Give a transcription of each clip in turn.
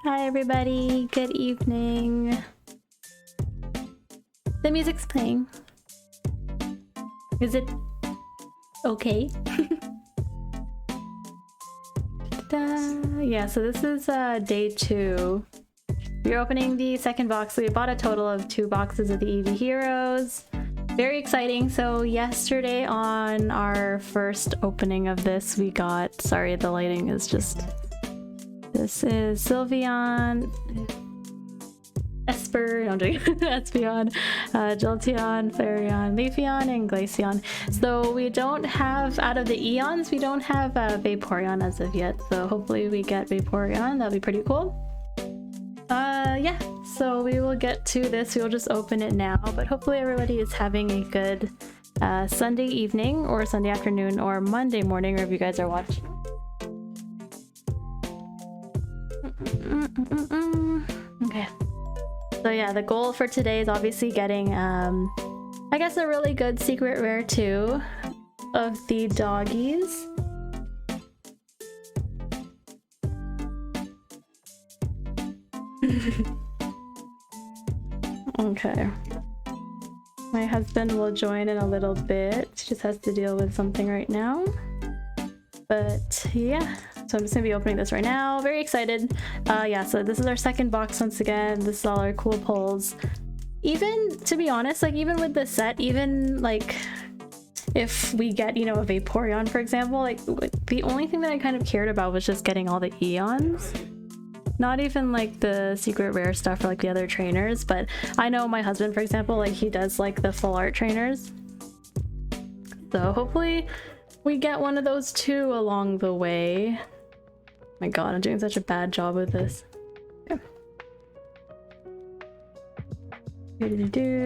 Hi everybody, good evening. The music's playing. Is it okay? Yeah, so this is day 2. We're opening the second box. We bought a total of 2 boxes of the Eevee Heroes. Very exciting. So yesterday on our first opening of this, we got, sorry, the lighting is just, this is Sylveon, Esper, no, I'm joking, Espeon, Jolteon, Flareon, Leafeon, and Glaceon. So we don't have, out of the Eons, we don't have Vaporeon as of yet. So hopefully we get Vaporeon. That'll be pretty cool. Yeah, so we will get to this. We will just open it now, but hopefully everybody is having a good Sunday evening or Sunday afternoon or Monday morning, or if you guys are watching. Okay. So yeah, the goal for today is obviously getting, I guess, a really good secret rare too of the doggies. Okay. My husband will join in a little bit. He just has to deal with something right now. But yeah, so I'm just gonna be opening this right now. Very excited. Yeah, so this is our second box once again. This is all our cool pulls. Even, to be honest, like even with the set, even like if we get, you know, a Vaporeon, for example, like the only thing that I kind of cared about was just getting all the Eons. Not even like the secret rare stuff or like the other trainers, but I know my husband, for example, like he does like the full art trainers. So hopefully we get one of those too along the way. My god, I'm doing such a bad job with this. Okay.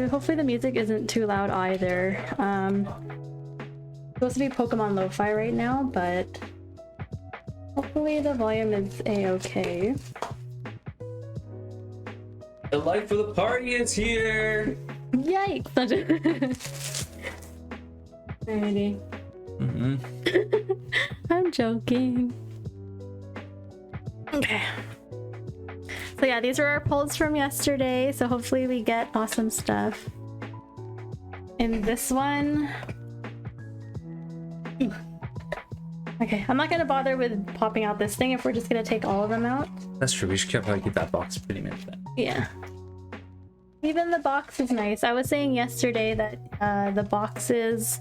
Hopefully the music isn't too loud either. It's supposed to be Pokemon Lo-Fi right now, but hopefully the volume is a-okay. The life of the party is here! Yikes! Alrighty. I'm joking. Okay. So yeah, these are our pulls from yesterday, so hopefully we get awesome stuff. In this one... Okay, I'm not gonna bother with popping out this thing if we're just gonna take all of them out. That's true, we should probably keep that box pretty much then. Yeah. Even the box is nice. I was saying yesterday that the boxes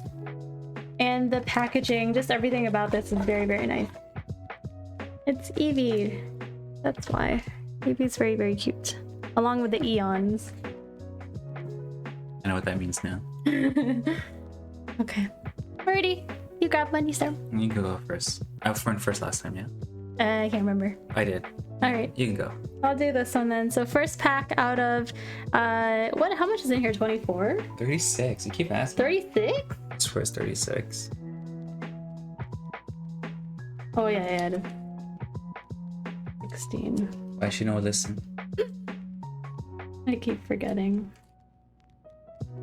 and the packaging, just everything about this is very, very nice. It's Eevee. That's why. Eevee's very, very cute. Along with the Eons. I know what that means now. Okay. Alrighty. You grab one, you start. You can go first. I went first last time, yeah? I can't remember. I did. Alright. You can go. I'll do this one then. So first pack out of, how much is in here? 24? 36. You keep asking. 36? I swear it's 36. Oh yeah, yeah. 16. Why should no listen? I keep forgetting.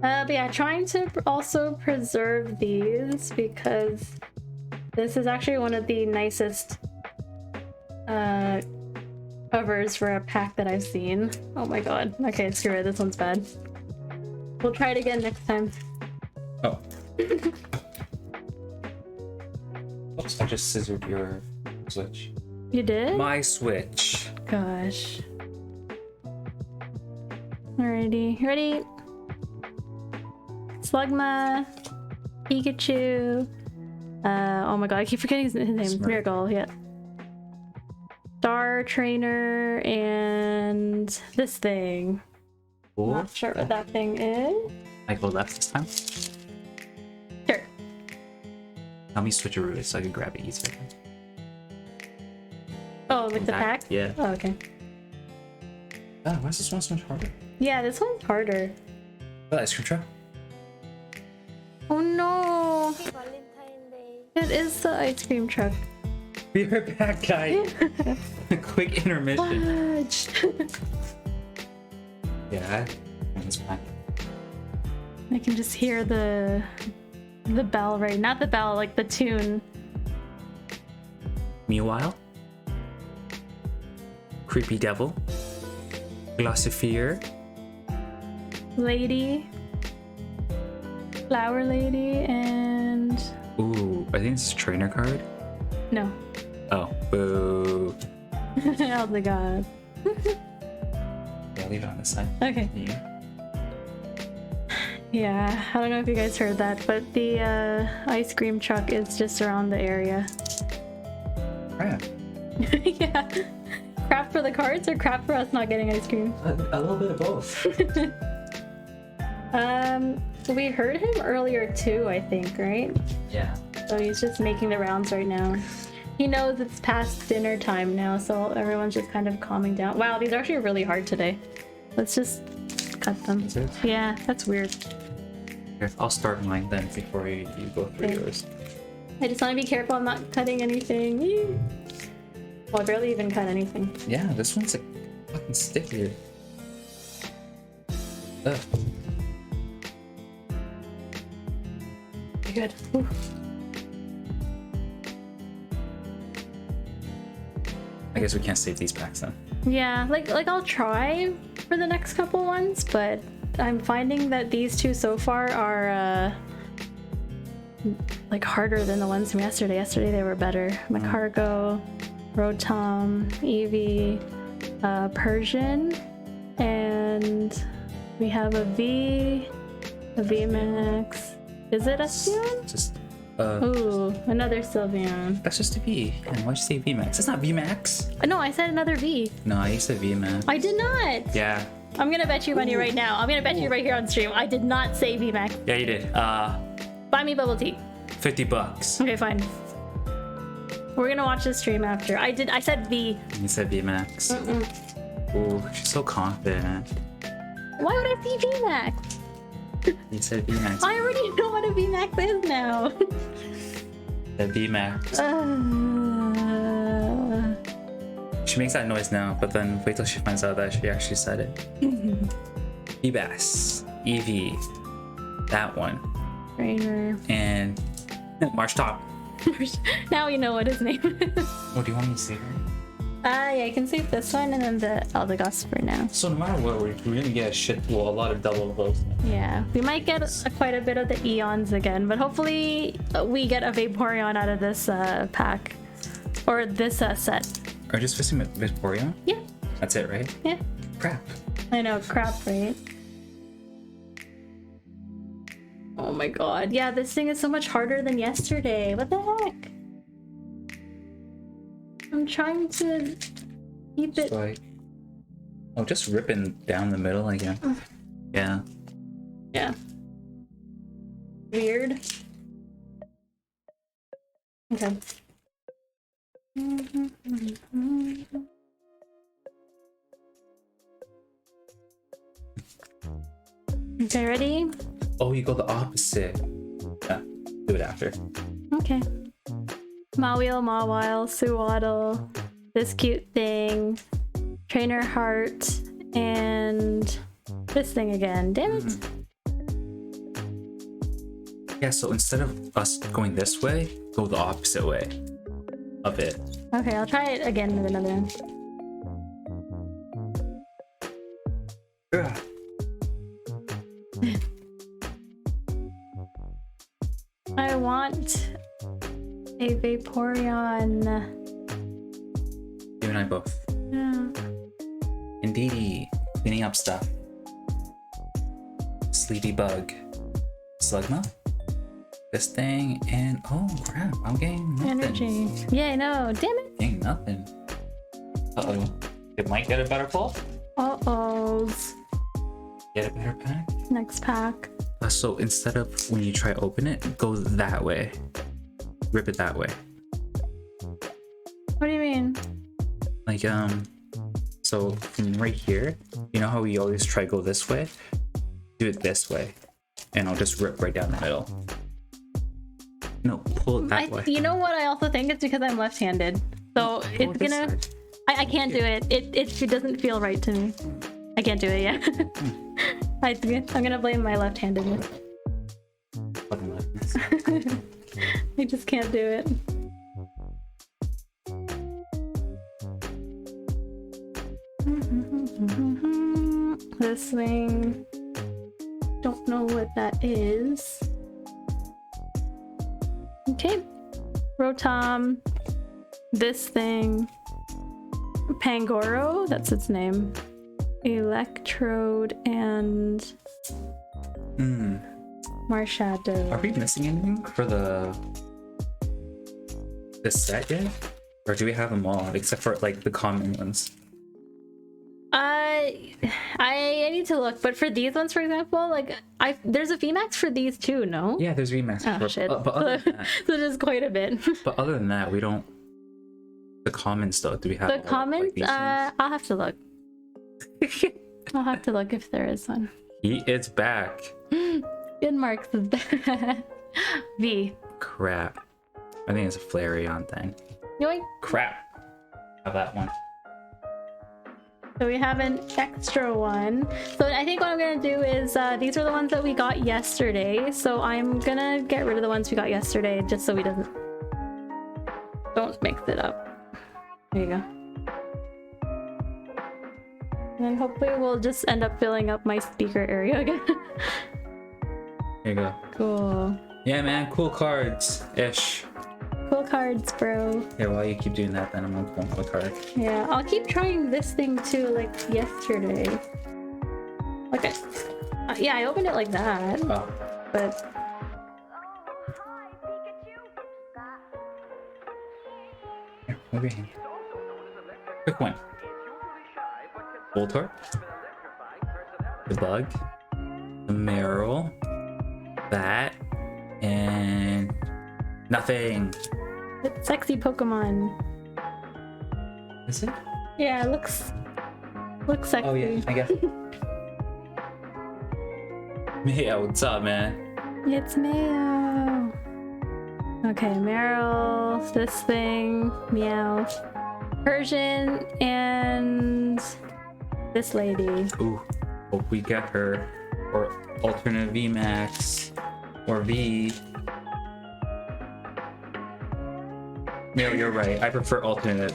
But yeah, trying to also preserve these because this is actually one of the nicest covers for a pack that I've seen. Oh my god. Okay, screw it. This one's bad. We'll try it again next time. Oh. Oops, I just scissored your Switch. You did? My Switch. Gosh. Alrighty. Ready? Slugma. Pikachu. Oh my god, I keep forgetting his name. Miracle, yeah. Star Trainer and this thing. Ooh. Not sure what that thing is. I go left this time? Sure. Let me switch a route so I can grab it easier. Oh, like the pack? Yeah. Oh, okay. Oh, why is this one so much harder? Yeah, this one's harder. Oh, ice cream truck? Oh no! It is the ice cream truck. Be right back, guys. A quick intermission. Yeah, it's fine. I can just hear the bell, right? Not the bell, like the tune. Meanwhile? Creepy Devil, Glossifier, Lady, Flower Lady, and ooh, I think it's a trainer card. no. Oh, boo. Oh my god. Yeah, leave it on this side. Okay. Yeah. Yeah, I don't know if you guys heard that, but the ice cream truck is just around the area. Crap. Yeah. Crap for the cards or crap for us not getting ice cream? A little bit of both. We heard him earlier too, I think, right? Yeah. So he's just making the rounds right now. He knows it's past dinner time now, so everyone's just kind of calming down. Wow, these are actually really hard today. Let's just cut them. Is it? Yeah, that's weird. Here, I'll start mine then before you go through Okay. yours. I just want to be careful I'm not cutting anything. Well, I barely even cut anything. Yeah, this one's like fucking sticky. Ugh. Okay, good. Whew. I guess we can't save these packs then. Yeah, like I'll try for the next couple ones, but I'm finding that these two so far are like harder than the ones from yesterday. Yesterday they were better. Macargo, Rotom, Eevee, Persian, and we have a VMAX. Is it a Sylveon? Just Ooh, another Sylveon. that's just a V. And why'd you say VMAX? That's not VMAX. No, I said another V. No, you said VMAX. I did not. Yeah. I'm gonna bet you money right now. I'm gonna bet you right here on stream. I did not say VMAX. Yeah, you did. Buy me bubble tea. $50. Okay, fine. We're gonna watch the stream after. I said V. You said VMAX. Ooh, she's so confident. Why would I see VMAX? You said VMAX. I already know what a VMAX is now. The VMAX. She makes that noise now, but then wait till she finds out that she actually said it. Ebass, Eevee, that one, Trainer. and March Top. Now you know what his name is. What do you want me to say? Yeah, I can save this one and then the Eldegoss for now. So no matter what, we're gonna get a lot of double votes. Yeah, we might get quite a bit of the Eons again, but hopefully we get a Vaporeon out of this pack. Or this set. Or just fishing with Vaporeon? Yeah, That's it, right? yeah. Crap. I know, crap, right? Oh my god. Yeah, this thing is so much harder than yesterday. What the heck? I'm trying to keep it. So just ripping down the middle again. Yeah. Yeah. Weird. Okay. Okay, ready? Oh, you go the opposite. Yeah, do it after. Okay. Mawile, Mawile, Suwaddle, this cute thing, Trainer Heart, and this thing again. Damn it. Yeah, so instead of us going this way, go the opposite way of it. Okay, I'll try it again with another one. Ugh. I want a Vaporeon. You and I both. Yeah. Indeedy. Cleaning up stuff. Sleepy Bug. Slugma. This thing, and oh crap, I'm getting nothing. Energy. Yeah, I know. Damn it. Getting nothing. Uh-oh. It might get a better pull. Uh-ohs. Get a better pack. Next pack. So instead of when you try open it, go that way. Rip it that way. What do you mean? Like, so from right here, you know how we always try go this way? Do it this way. And I'll just rip right down the middle. No, pull it that way. You know what I also think? It's because I'm left-handed. So it's this gonna... side. I can't do it. It doesn't feel right to me. I can't do it, yeah. I'm gonna blame my left-handedness. Fucking leftness. I just can't do it. This thing. Don't know what that is. Okay. Rotom. This thing. Pangoro, that's its name. Electrode and Marshadow. Are we missing anything for this set yet? Or do we have them all except for like the common ones? I need to look, but for these ones, for example, like there's a VMAX for these too, no? Yeah, there's VMAX. Oh shit. But other than that, So there's quite a bit. but other than that, we don't. The commons though, do we have The all, comments, like, these ones? I'll have to look. I'll have to look if there is one. He is back. Good Marks is back. V. Crap. I think it's a Flareon thing. Yoink. Crap. Have that one. So we have an extra one. So I think what I'm gonna do is these are the ones that we got yesterday. So I'm gonna get rid of the ones we got yesterday just so we don't mix it up. There you go. And then hopefully we'll just end up filling up my speaker area again. Here you go. Cool. Yeah, man. Cool cards. Ish. Cool cards, bro. Yeah, while you keep doing that, then I'm gonna pull another card. Yeah, I'll keep trying this thing too, like yesterday. Okay. Yeah, I opened it like that, Oh. but Here, over here. Quick one. Voltorb. The Bug. The Meryl. That. And... nothing. it's sexy Pokemon. Is it? Yeah, it looks sexy. Oh yeah, I guess. Yeah, what's up, man? It's Mayo. Okay, Meryl, this thing, Meow, Persian, and this lady. Ooh, hope we get her. Or alternate VMAX. Or V. No, you're right. I prefer alternate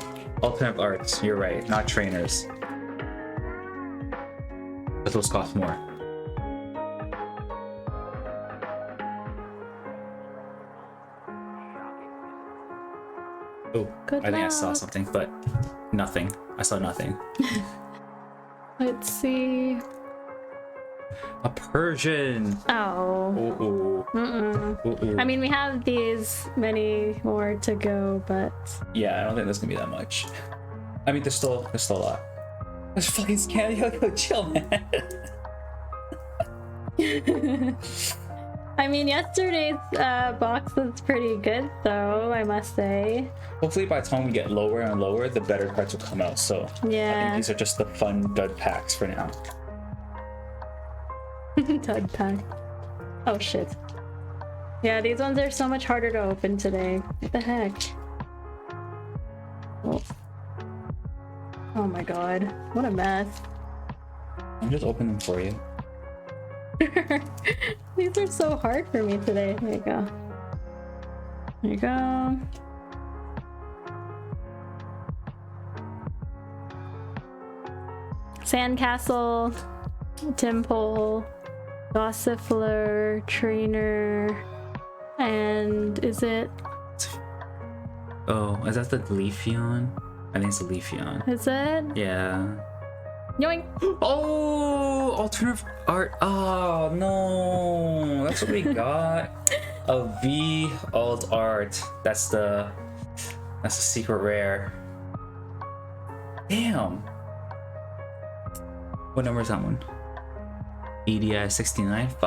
arts. You're right, not trainers. But those cost more. Oh, Good I think I saw luck. something, but nothing. I saw nothing. Let's see. A Persian. Oh. Ooh. Mm-mm. Ooh. I mean, we have these many more to go, but Yeah, I don't think there's gonna be that much. I mean, there's still a lot. There's fucking scanning. Yo, chill, man. I mean, yesterday's box was pretty good, though, I must say. Hopefully, by the time we get lower and lower, the better cards will come out. So I Yeah. think these are just the fun dud packs for now. Dud pack. Oh shit. Yeah, these ones are so much harder to open today. What the heck? Oh my god. What a mess. I'm just opening them for you. These are so hard for me today. There you go. There you go. Sandcastle, Temple, Gossifleur, Trainer, and is it? Oh, is that the Leafeon? I think it's the Leafeon. Is it? Yeah. Yoink! Oh, alternative art. Oh no, that's what we got. A V alt art. That's the secret rare. Damn. What number is that one? EDI 69. Fuck.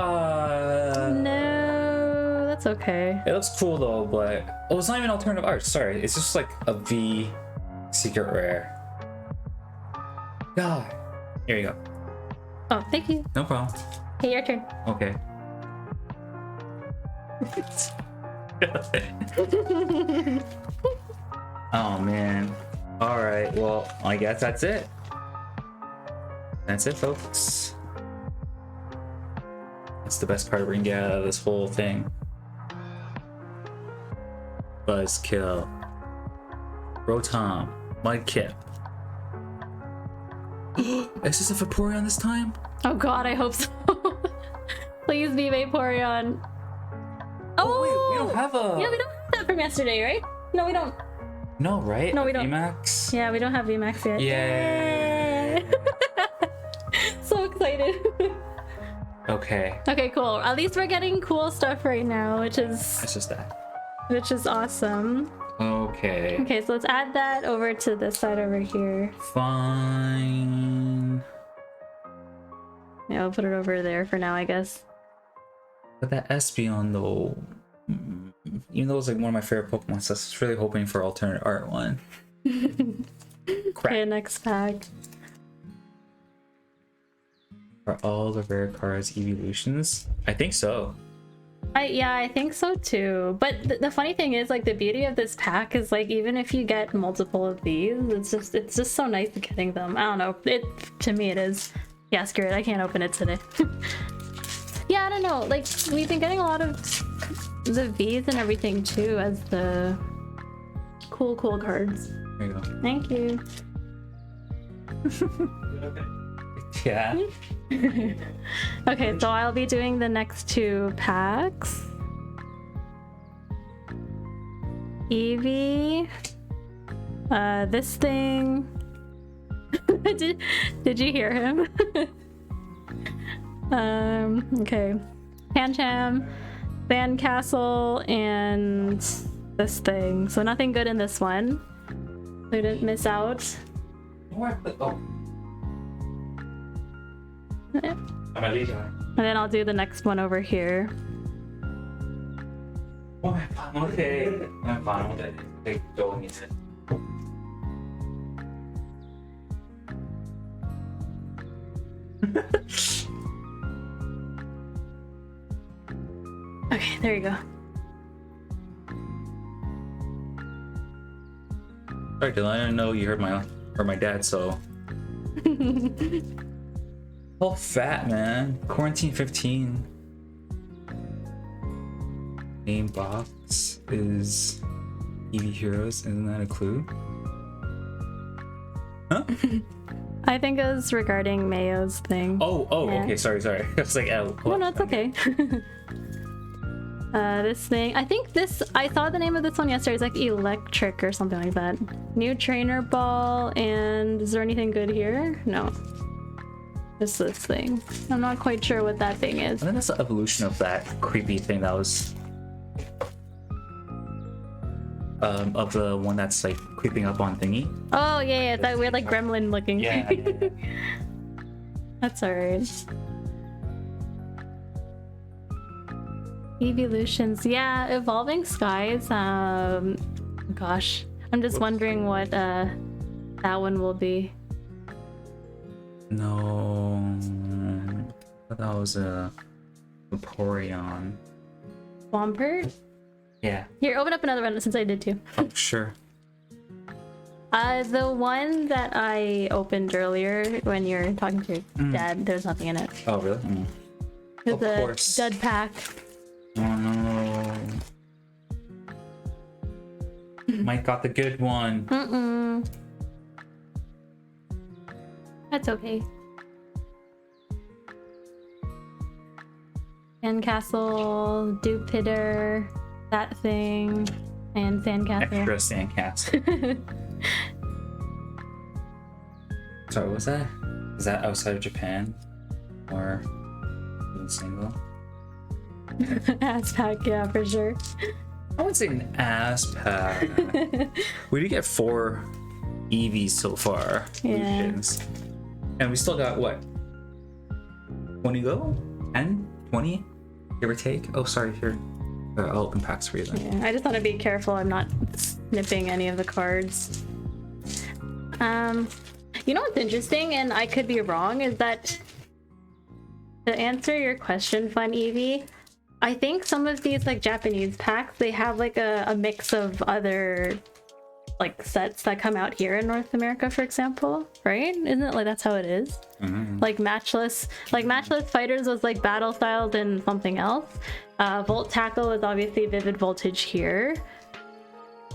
No, that's okay. It looks cool though, but oh, it's not even alternative art. Sorry, it's just like a V secret rare. God. Here you go. Oh, thank you. No problem. Okay, your turn. Okay. Oh man. All right. Well, I guess that's it. That's it, folks. That's the best card we're gonna get out of this whole thing. Buzzkill. Rotom. Mudkip. Is this a Vaporeon this time? Oh god, I hope so. Please be Vaporeon. Oh wait, we don't have a... Yeah, we don't have that from yesterday, right? No, we don't. No, right? No, we don't. VMAX? Yeah, we don't have VMAX yet. Yay! So excited. Okay. Okay, cool. At least we're getting cool stuff right now, which is It's just that. awesome. Okay. Okay, so let's add that over to this side over here. Fine. Yeah, I'll put it over there for now, I guess. But that Espeon though, even though it's like one of my favorite Pokemon, so I was really hoping for alternate art one. Crap. Okay, next pack. Are all the rare cards evolutions? I think so. Yeah, I think so too. But the funny thing is, like, the beauty of this pack is, like, even if you get multiple of these, it's just so nice getting them. I don't know. To me it is. Yeah, screw it. I can't open it today. Yeah, I don't know. Like, we've been getting a lot of the V's and everything too as the cool cards. There you go. Thank you. Yeah. Okay, so I'll be doing the next two packs. Eevee. This thing. Did you hear him? Okay. Pancham, Sandcastle, and this thing. So nothing good in this one. So I didn't miss out. Oh. And then I'll do the next one over here. Okay. I'm fine with it. Take going into it. Okay, there you go. Sorry, Dylan, I didn't know you heard my dad, so. Oh, fat man. Quarantine 15. Name box is Eevee Heroes. Isn't that a clue? Huh? I think it was regarding Mayo's thing. Oh, Yeah. okay. Sorry. I was like, oh. No, it's okay. This thing, I saw the name of this one yesterday. It's like electric or something like that. New trainer ball, and is there anything good here? No. Just this thing. I'm not quite sure what that thing is. I think that's the evolution of that creepy thing that was of the one that's like creeping up on thingy. Oh yeah, it's that weird like gremlin looking. Yeah. That's alright. Evolutions, yeah, evolving skies. Gosh, I'm just wondering what that one will be. No, I thought that was a Vaporeon. Swampert? Yeah. Here, open up another one since I did too. Oh, sure. The one that I opened earlier when you're talking to your dad, there's nothing in it. Oh, really? Mm. It's Of a course. dud pack. Oh no. Mike got the good one. That's okay. Sandcastle, Dupitter, that thing, and Sandcastle. Extra sandcastle. Sorry, what was that? Is that outside of Japan? Or in single? Ass pack, yeah, for sure. I wouldn't say an ass pack. We did get 4 Eevees so far. Yeah. Evolutions. And we still got what? 20 go? 10? 20? Give or take? Oh, sorry, here. I'll open packs for you then. Yeah, I just want to be careful I'm not snipping any of the cards. You know what's interesting, and I could be wrong, is that to answer your question, Fun Eevee, I think some of these like Japanese packs, they have like a mix of other like sets that come out here in North America, for example, right? Isn't it like that's how it is? Like matchless fighters was like battle styled and something else. Volt tackle is obviously vivid voltage here,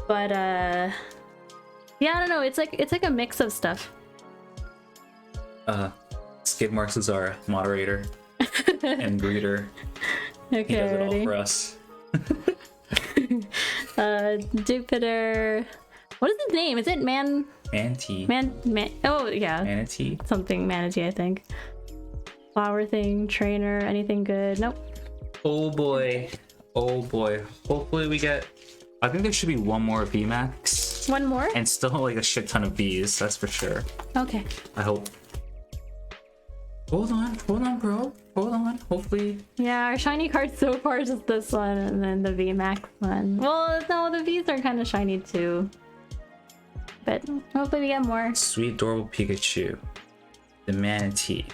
but yeah, I don't know, it's like a mix of stuff. Skid Marks is our moderator and greeter. Okay, He does it all ready? for us. Jupiter. What is his name? Is it Manatee. Oh yeah, Manatee. something manatee, I think. Flower thing, trainer, anything good? Nope. Oh boy. Oh boy. Hopefully we get. I think there should be one more VMAX. One more? And still like a shit ton of Vs, that's for sure. Okay. I hope. Hold on, bro. Hold on. Hopefully. Yeah, our shiny card so far is just this one and then the VMAX one. Well, no, the Vs are kind of shiny too. But hopefully we get more. Sweet adorable Pikachu. The Manatee.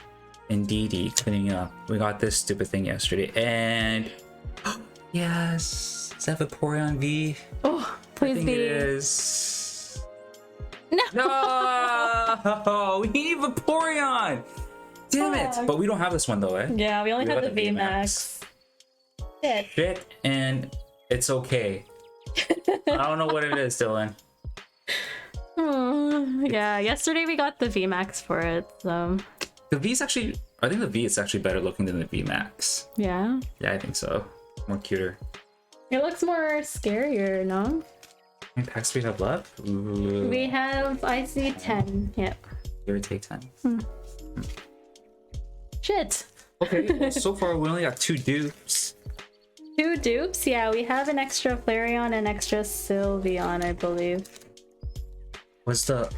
Indeedy cleaning up. We got this stupid thing yesterday. And yes. Is that Vaporeon V? Oh, please I think be. it is. No. No! We need Vaporeon! Damn it! Fuck. But we don't have this one though, eh? Yeah, we only We have the got the VMAX. Shit. Shit, and it's okay. I don't know what it is, Dylan. Yeah, yesterday we got the VMAX for it, so The V's actually, I think the V is actually better looking than the VMAX. yeah. Yeah, I think so. More cuter. It looks more scarier, no? How many packs do we have left? Ooh. We have IC10. Yep. Give or take 10. Shit. Okay, well, so far we only got 2 dupes. 2 dupes? Yeah, we have an extra Flareon and extra Sylveon, I believe. What's the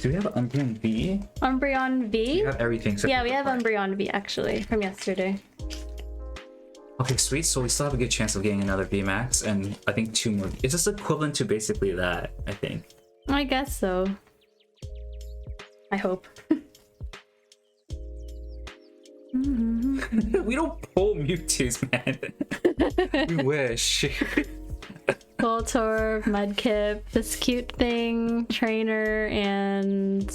do we have an Umbreon V? Umbreon V? We have everything. except Yeah, for we the have front. Umbreon V actually from yesterday. Okay, sweet. So we still have a good chance of getting another VMAX, and I think 2 more. It's just equivalent to basically that, I think. I guess so. I hope. We don't pull Mewtwo's, man. We wish. Voltorb, Mudkip, this cute thing, trainer, and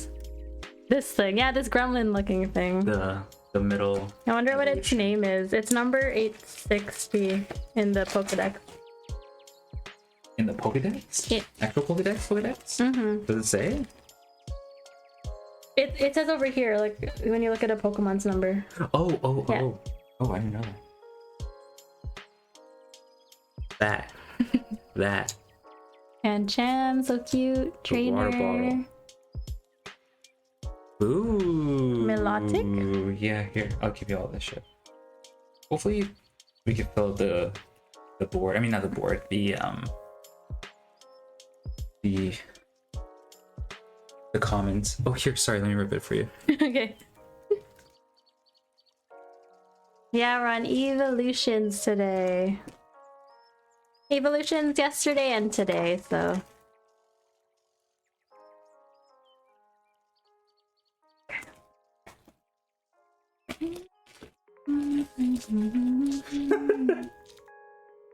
this thing. Yeah, this gremlin looking thing. The middle. I wonder what its evolution. name is. It's number 860 in the Pokedex. In the Pokedex? Yeah. Actual Pokedex? Mm-hmm. Does it say? It says over here, like when you look at a Pokemon's number. Oh, Yeah. Oh, I didn't know that. That. And Chan, so cute. The Trainer. water bottle. Ooh. Milotic? Yeah, here. I'll give you all this shit. Hopefully we can fill the board. I mean, not the board. The comments. Oh, here. Sorry. Let me rip it for you. Okay. Yeah, we're on evolutions today. Evolutions yesterday and today, so.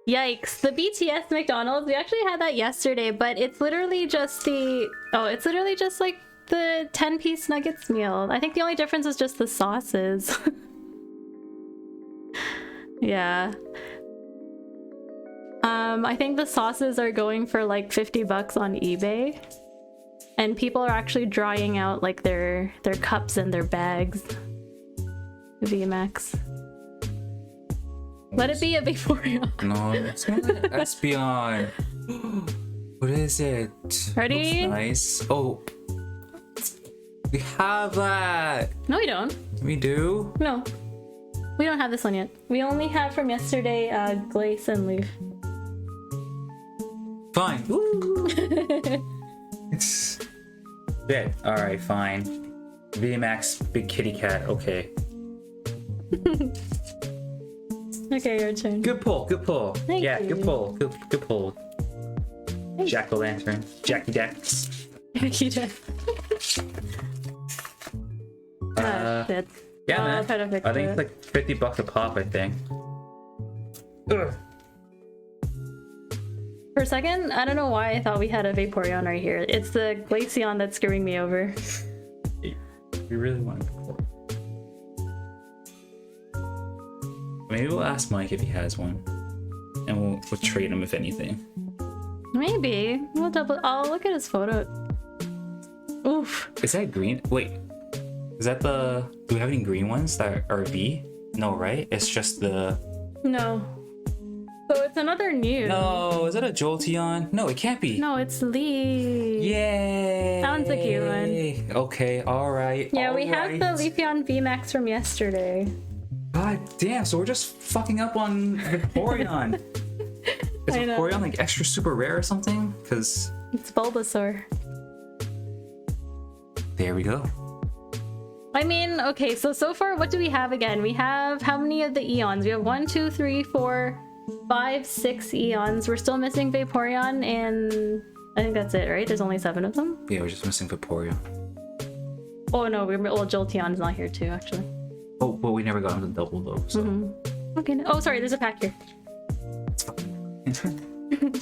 Yikes, the BTS McDonald's, we actually had that yesterday, but it's literally just it's literally just like the 10-piece nuggets meal. I think the only difference is just the sauces. Yeah. I think the sauces are going for like $50 on eBay. And people are actually drying out like their cups and their bags. VMAX. Let it be a Vaporeon. No, it's not like Espeon. What is it? Ready? Looks nice. Oh, we have that. No, we don't. We do. No. We don't have this one yet. We only have from yesterday Glace and Leaf. Fine. Woo. It's shit. All right, fine. VMAX, big kitty cat. Okay. Okay, your turn. Good pull. Good pull. Thank yeah, you. good pull. Good pull. Thank Jack o' Lantern. Jackie Dex. You did. Shit. Yeah, I'll man. try to fix I think it. it's like $50 a pop. I think. Ugh. For a second, I don't know why I thought we had a Vaporeon right here. It's the Glaceon that's screwing me over. We really want to. Maybe we'll ask Mike if he has one, and we'll trade him if anything. Maybe. I'll look at his photo. Oof. Is that green? Wait, Is that the... Do we have any green ones that are V? No, right? It's just the... No. So it's another new. No, is that a Jolteon? No, it can't be. No, it's Lee. Yay! That one's a cute one. Okay, alright. Yeah, we have the Leafeon VMAX from yesterday. God damn, so we're just fucking up on Vaporeon. Is I know. Vaporeon like extra super rare or something? Because... It's Bulbasaur. There we go. I mean, okay, so far, what do we have again? We have how many of the Eons? We have 1, 2, 3, 4, 5, 6 Eons. We're still missing Vaporeon, and I think that's it, right? There's only 7 of them. Yeah, we're just missing Vaporeon. Oh no, Jolteon's not here too, actually. Oh, but we never got him to double though, so... Okay, oh sorry, there's a pack here.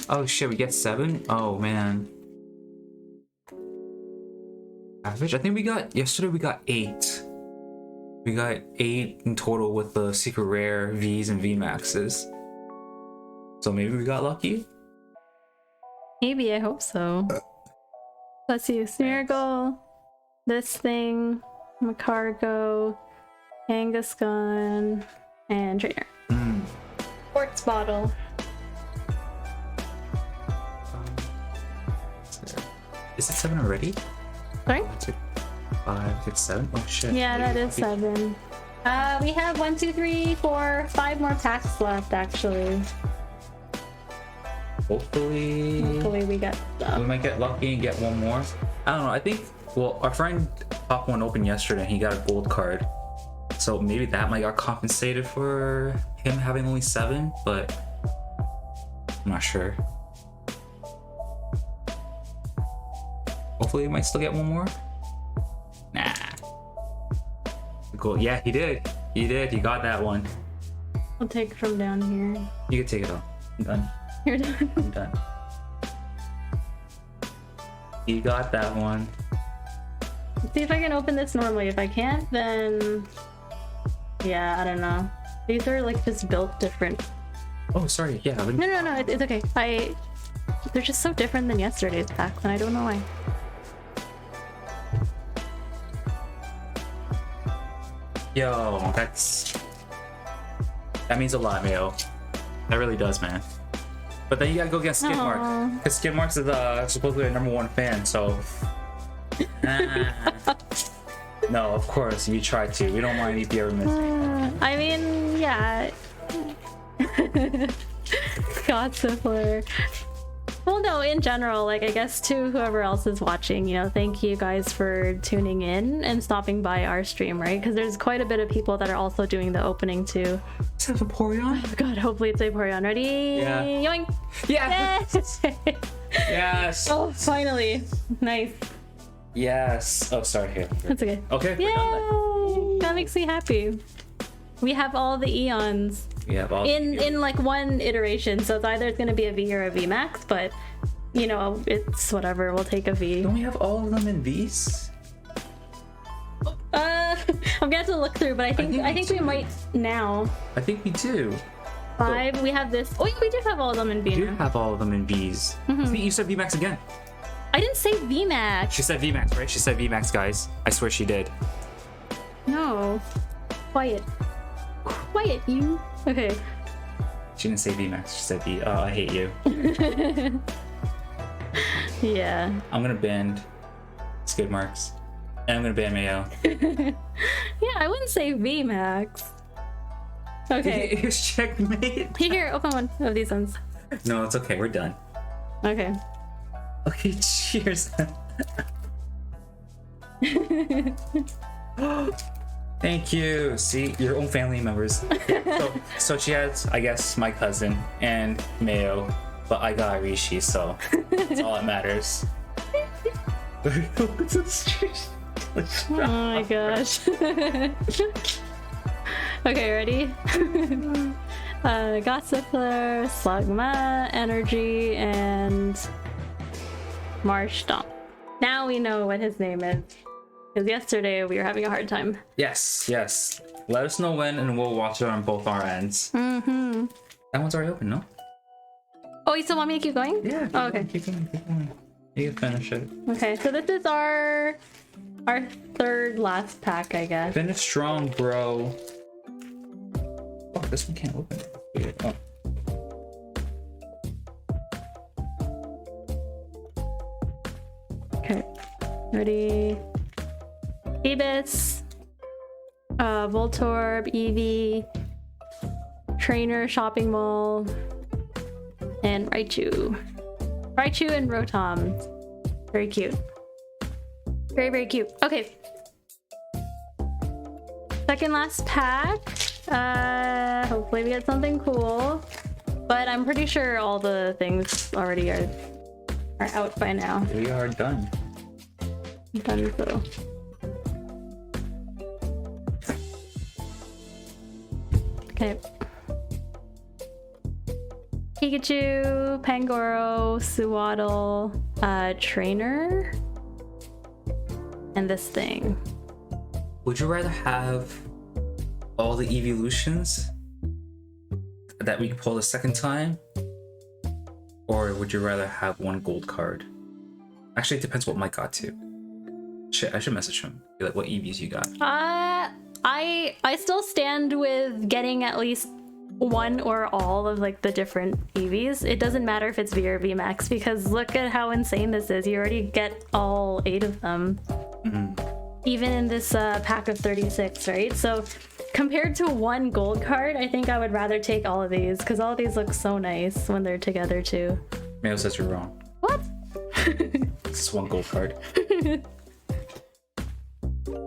Oh shit, we get 7? Oh man. Average? I think we got... Yesterday we got 8. We got 8 in total with the secret rare Vs and VMAXs. So maybe we got lucky? Maybe, I hope so. Let's see, Smeargle, this thing, Macargo, Kangaskhan, and Trainer. Quartz bottle. Is it 7 already? Sorry? 2, 5, 6, 7? Oh shit. Yeah, that is 7. We have 1, 2, 3, 4, 5 more packs left, actually. Hopefully we get we some. might get lucky and get one more. I don't know, I think, well, our friend popped one open yesterday and he got a gold card. So maybe that might got compensated for him having only 7, but I'm not sure. Hopefully he might still get one more. Nah. Cool. Yeah, he did. He did. He got that one. I'll take it from down here. You can take it off. I'm done. You're done. I'm done. He got that one. Let's see if I can open this normally. If I can't, then... Yeah, I don't know. These are like just built different. Oh, sorry. Yeah. No, it's okay. They're just so different than yesterday's packs, and I don't know why. Yo, that means a lot, Mayo. That really does, man. But then you gotta go against Skidmark, because Skidmark's is supposedly our #1 fan. So, no, of course you try to. We don't want Eevee ever missing. I mean, yeah. Gossipler. Well, no, in general, like, I guess to whoever else is watching, you know, thank you guys for tuning in and stopping by our stream, right? Because there's quite a bit of people that are also doing the opening too. Is that Vaporeon? Oh god, hopefully it's Vaporeon. Ready? Yeah. Yoink! Yes! Yes! Oh, finally. Nice. Yes! Oh, sorry. Here. That's okay. Okay, we're done then. Yay! That makes me happy. We have all the Eons. Yeah, well, In like one iteration, so it's either it's gonna be a V or a V Max, but you know, it's whatever, we'll take a V. don't we have all of them in V's? I'm gonna have to look through, but I think we might now. I think we do. 5, we have this. Oh yeah, we do have all of them in V We do now. have all of them in V's. See, you said VMAX again. I didn't say V Max. She said VMAX, right? She said VMAX, guys. I swear she did. No. Quiet. Quiet, you. Okay. She didn't say VMAX. She said V. Oh, I hate you. Yeah. I'm gonna ban Skidmarks. And I'm gonna ban Mayo. Yeah, I wouldn't say V Max. Okay. Here's checkmate. Here, open one of these ones. No, it's okay. We're done. Okay. Okay, cheers. Thank you. See, your own family members. So she has, I guess, my cousin and Mayo, but I got Rishi, so that's all that matters. Oh my gosh. Okay, ready? Gossipler, Slugma, Energy, and Marshtomp. Now we know what his name is. Because yesterday we were having a hard time. Yes, yes. Let us know when and we'll watch it on both our ends. Mm-hmm. That one's already open, no? Oh, you still want me to keep going? Yeah. Oh, okay. Keep going, keep going. You can finish it. Okay, so this is our our third last pack, I guess. Finish strong, bro. Oh, this one can't open. Weird. Oh. Okay, ready? Phoebus, Voltorb, Eevee, Trainer, Shopping Mall, and Raichu. Raichu and Rotom. Very cute. Very, very cute. Okay. Second last pack. Hopefully we get something cool. But I'm pretty sure all the things already are out by now. We are done. Done so. Okay. Pikachu, Pangoro, Suwaddle, Trainer, and this thing. Would you rather have all the evolutions that we can pull the second time? Or would you rather have one gold card? Actually, it depends what Mike got to. Shit, I should message him. Be like, what EVs you got? I still stand with getting at least one or all of like the different EVs. It doesn't matter if it's V or V Max, because look at how insane this is. You already get all 8 of them. Even in this pack of 36, right? So compared to one gold card, I think I would rather take all of these, because all of these look so nice when they're together too. Mayo says you're wrong. What? It's one gold card.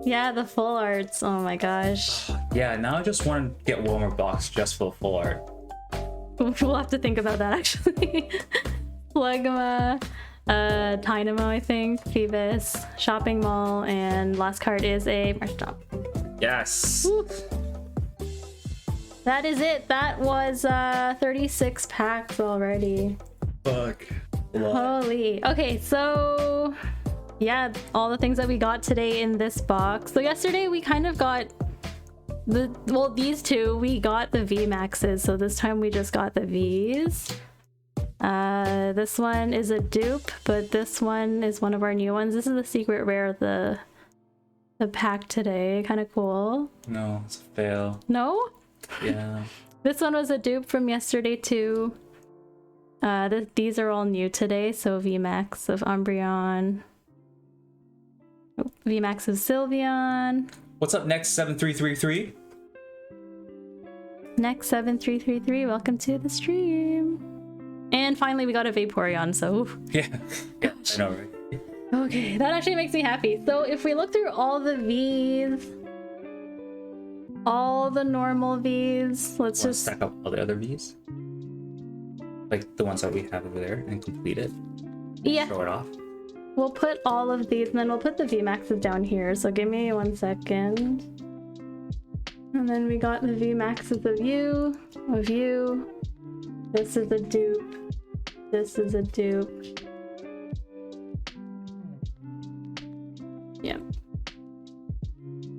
Yeah, the full arts. Oh my gosh. Yeah, now I just want to get one more box just for full art. We'll have to think about that actually. Phlegma, Dynamo, I think, Phoebus, Shopping Mall, and last card is a Marshtomp. Yes. Woo. That is it. That was 36 packs already. Fuck. Holy. Okay, so yeah, all the things that we got today in this box. So yesterday we kind of got these two, we got the V Maxes, so this time we just got the Vs. This one is a dupe, but this one is one of our new ones. This is the secret rare of the pack today. Kind of cool. No, it's a fail. No? Yeah. This one was a dupe from yesterday too. These are all new today, so VMAX of Umbreon. Oh, VMAX of Sylveon. What's up next, 7333? Next 7333, welcome to the stream. And finally we got a Vaporeon, so Yeah. gosh. I know, right? Okay, that actually makes me happy. So if we look through all the Vs, all the normal Vs, let's Wanna just stack up all the other Vs? Like the ones that we have over there and complete it. yeah. Show it off. We'll put all of these and then we'll put the VMAXs down here. So give me 1 second. And then we got the VMAXs of you. This is a dupe. This is a dupe. Yeah.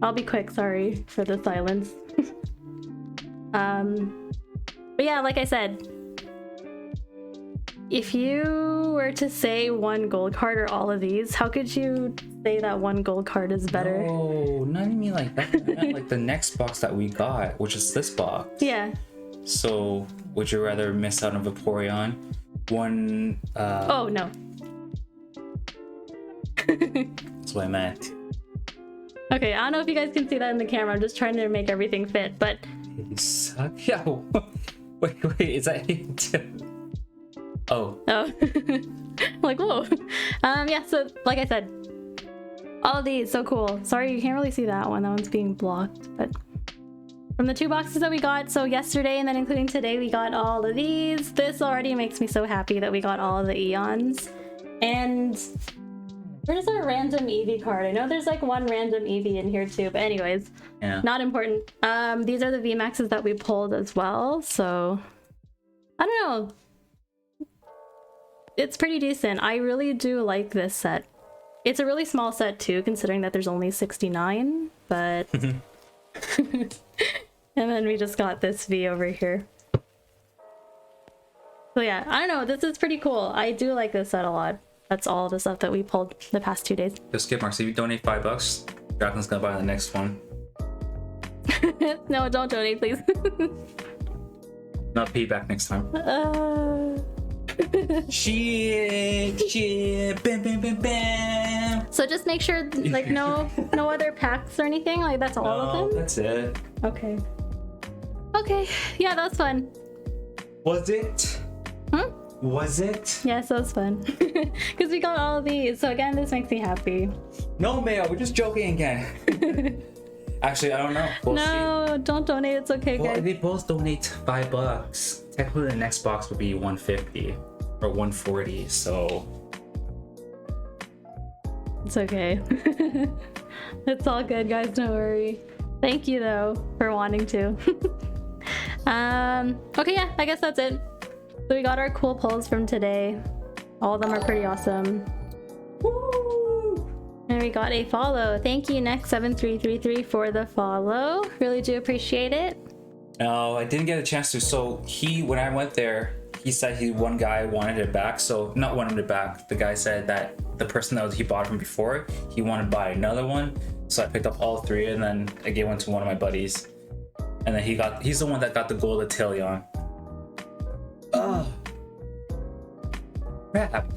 I'll be quick, sorry for the silence. But yeah, like I said, if you were to say one gold card or all of these, how could you say that one gold card is better? Oh, not even like that. I meant like the next box that we got, which is this box. Yeah. So, would you rather miss out on Vaporeon? One, Oh, no. that's what I meant. Okay, I don't know if you guys can see that in the camera. I'm just trying to make everything fit, but... You suck. Yo. Wait, is that... Oh. Oh. Like, whoa. Yeah, so like I said, all of these, so cool. Sorry, you can't really see that one. That one's being blocked, but from the 2 boxes that we got, so yesterday and then including today, we got all of these. This already makes me so happy that we got all of the Eons. And where's our random Eevee card? I know there's like one random Eevee in here too, but anyways, Yeah. not important. These are the VMAXs that we pulled as well, so I don't know. It's pretty decent. I really do like this set. It's a really small set too, considering that there's only 69, but... And then we just got this V over here. So yeah, I don't know, this is pretty cool. I do like this set a lot. that's all the stuff that we pulled the past 2 days. Just skip marks. If you donate $5, Jacqueline's gonna buy the next one. No, don't donate, please. Not payback next time. Shit, bam, bam, bam, bam. So just make sure, like, no other packs or anything. Like, that's all of them. That's it. Okay. Okay. Yeah, that was fun. Was it? Was it? Yes, that was fun. Because we got all of these. So again, this makes me happy. No, Mayo, we're just joking again. Actually, I don't know. We'll see. Don't donate. It's okay, Well, guys. they both donate $5. Technically, the next box would be $150 or $140. So It's okay. It's all good, guys. Don't worry. Thank you, though, for wanting to. Okay, yeah, I guess that's it. So we got our cool pulls from today. All of them are pretty awesome. Woo! And we got a follow. Thank you, Next7333, for the follow. Really do appreciate it. no, I didn't get a chance to. So when I went there, he said one guy wanted it back. So not wanted it back. The guy said that the person that he bought from before, he wanted to buy another one. So I picked up all 3, and then I gave one to one of my buddies. And then he's the one that got the gold Atelion. Oh, crap.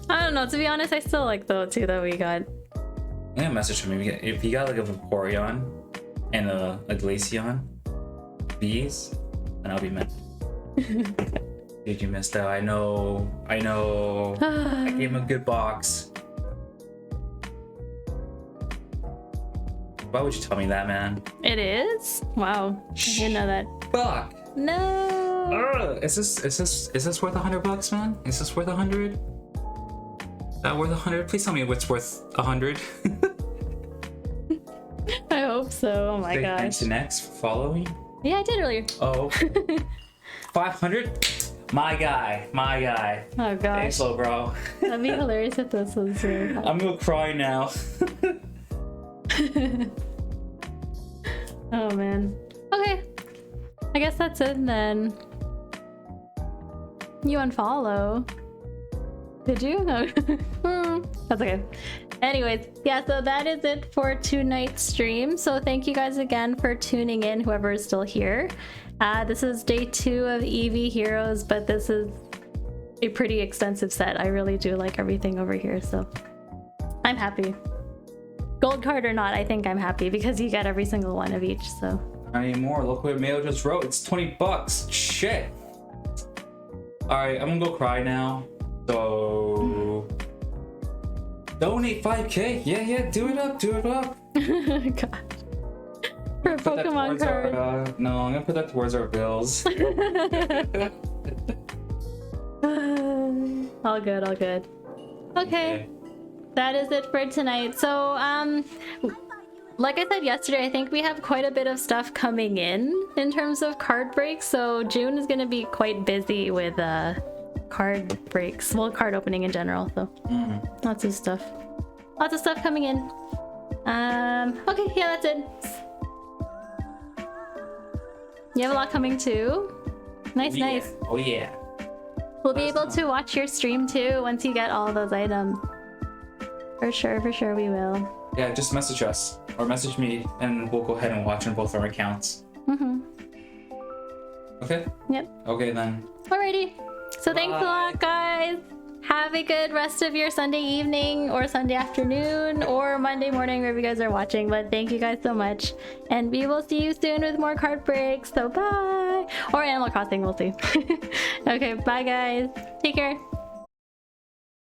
I don't know. To be honest, I still like the 2 that we got. I'm gonna message him. If he got like a vaporeon and a glaceon, these, then I'll be mad. Dude, you missed out. I know. I gave him a good box. Why would you tell me that, man? It is? Wow. I didn't know that. Fuck. No. Is this worth $100, man? Is this worth 100? That worth 100? Please tell me what's worth 100. I hope so. Oh my gosh. Thanks to Next for following. Yeah, I did earlier. Oh. 500? My guy. Oh gosh. Thanks, little bro. That'd be hilarious if this was really hot. I'm gonna cry now. Oh man. Okay. I guess that's it then. You unfollow. Did you? No. That's okay. Anyways, yeah, so that is it for tonight's stream. So thank you guys again for tuning in, whoever is still here. This is day 2 of Eevee Heroes, but this is a pretty extensive set. I really do like everything over here, so I'm happy. Gold card or not, I think I'm happy because you get every single one of each, so. Not anymore. Look what Mayo just wrote. It's $20. Shit. Alright, I'm gonna go cry now. So donate 5K. Yeah, do it up. God. For a Pokemon card. No, I'm gonna put that towards our bills. All good. Okay. That is it for tonight. So, like I said yesterday, I think we have quite a bit of stuff coming in terms of card breaks. So June is gonna be quite busy with card breaks, well, card opening in general. So lots of stuff coming in. Okay, yeah, that's it. You have a lot coming too. Nice. Oh yeah. We'll be able to watch your stream too once you get all those items. For sure we will. Yeah, just message us or message me, and we'll go ahead and watch on both our accounts. Okay. Yep. Okay then. Alrighty. So thanks a lot, guys. Have a good rest of your Sunday evening or Sunday afternoon or Monday morning, wherever you guys are watching. But thank you guys so much. And we will see you soon with more card breaks. So bye. Or Animal Crossing, we'll see. Okay, bye guys. Take care.